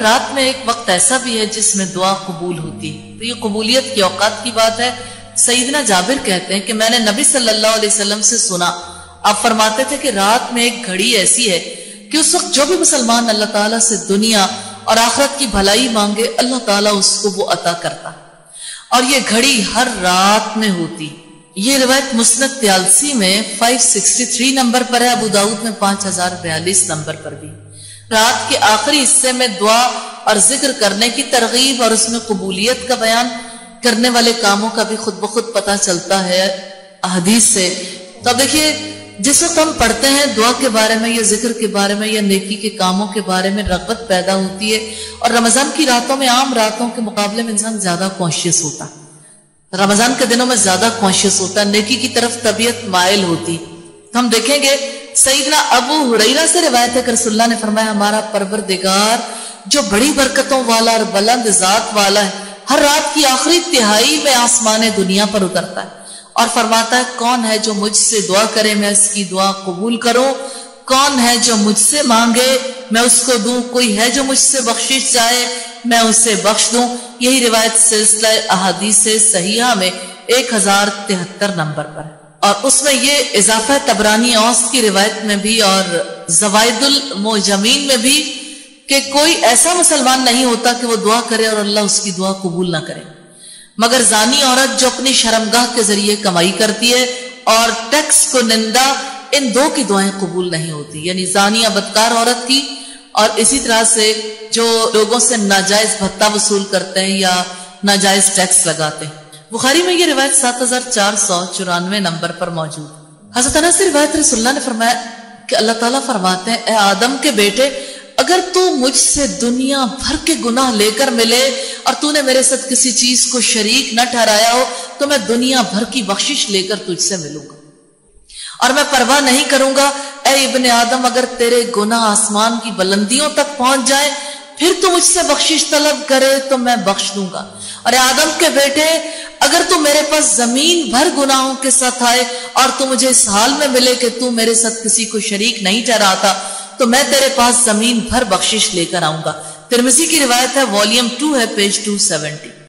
رات میں ایک وقت ایسا بھی ہے جس میں دعا قبول ہوتی ہے، تو یہ قبولیت کے اوقات کی بات ہے۔ سیدنا جابر کہتے ہیں کہ میں نے نبی صلی اللہ علیہ وسلم سے سنا، آپ فرماتے تھے کہ رات میں ایک گھڑی ایسی ہے کہ اس وقت جو بھی مسلمان اللہ تعالیٰ سے دنیا اور آخرت کی بھلائی مانگے اللہ تعالیٰ اس کو وہ عطا کرتا، اور یہ گھڑی ہر رات میں ہوتی۔ یہ روایت مسند طیالسی میں 563 نمبر پر ہے، ابو داؤد میں 5042 نمبر پر بھی۔ رات کے آخری حصے میں دعا اور ذکر کرنے کی ترغیب اور اس میں قبولیت کا بیان کرنے والے کاموں کا بھی خود بخود پتہ چلتا ہے احادیث سے۔ تو اب دیکھیے، جس وقت ہم پڑھتے ہیں دعا کے بارے میں یا ذکر کے بارے میں یا نیکی کے کاموں کے بارے میں رغبت پیدا ہوتی ہے، اور رمضان کی راتوں میں عام راتوں کے مقابلے میں انسان زیادہ کانشیس ہوتا، رمضان کے دنوں میں زیادہ کانشیس ہوتا، نیکی کی طرف طبیعت مائل ہوتی۔ تو ہم دیکھیں گے سیدنا ابو ہریرہ سے روایت ہے کہ رسول اللہ نے فرمایا ہمارا پروردگار جو بڑی برکتوں والا اور بلند ذات والا ہے، ہر رات کی آخری تہائی میں آسمان دنیا پر اترتا ہے اور فرماتا ہے کون ہے جو مجھ سے دعا کرے میں اس کی دعا قبول کروں، کون ہے جو مجھ سے مانگے میں اس کو دوں، کوئی ہے جو مجھ سے بخشش چاہے میں اسے بخش دوں۔ یہی روایت سلسلہ احادیث صحیحہ میں 1073 نمبر پر ہے، اور اس میں یہ اضافہ طبرانی اوسط کی روایت میں بھی اور زوائد المعجمین میں بھی کہ کوئی ایسا مسلمان نہیں ہوتا کہ وہ دعا کرے اور اللہ اس کی دعا قبول نہ کرے، مگر زانی عورت جو اپنی شرمگاہ کے ذریعے کمائی کرتی ہے اور ٹیکس کو نندا، ان دو کی دعائیں قبول نہیں ہوتی، یعنی زانیہ بدکار عورت کی اور اسی طرح سے جو لوگوں سے ناجائز بھتہ وصول کرتے ہیں یا ناجائز ٹیکس لگاتے ہیں۔ بخاری میں یہ روایت 7494 نمبر پر موجود۔ حضرت انس سے روایت رسول اللہ نے فرمایا کہ اللہ تعالیٰ فرماتے ہیں اے آدم کے بیٹے، اگر تو مجھ سے دنیا بھر کے گناہ لے کر ملے اور تو نے میرے ساتھ کسی چیز کو شریک نہ ٹھہرایا ہو تو میں دنیا بھر کی بخشش لے کر تجھ سے ملوں گا، اور میں پرواہ نہیں کروں گا اے ابن آدم اگر تیرے گناہ آسمان کی بلندیوں تک پہنچ جائے پھر تو مجھ سے بخشش طلب کرے تو میں بخش دوں گا، اور اے آدم کے بیٹے اگر تو میرے پاس زمین بھر گناہوں کے ساتھ آئے اور تو مجھے اس حال میں ملے کہ تو میرے ساتھ کسی کو شریک نہیں ٹھہراتا تو میں تیرے پاس زمین بھر بخشش لے کر آؤں گا۔ ترمذی کی روایت ہے، والیوم 2 ہے، پیج 270۔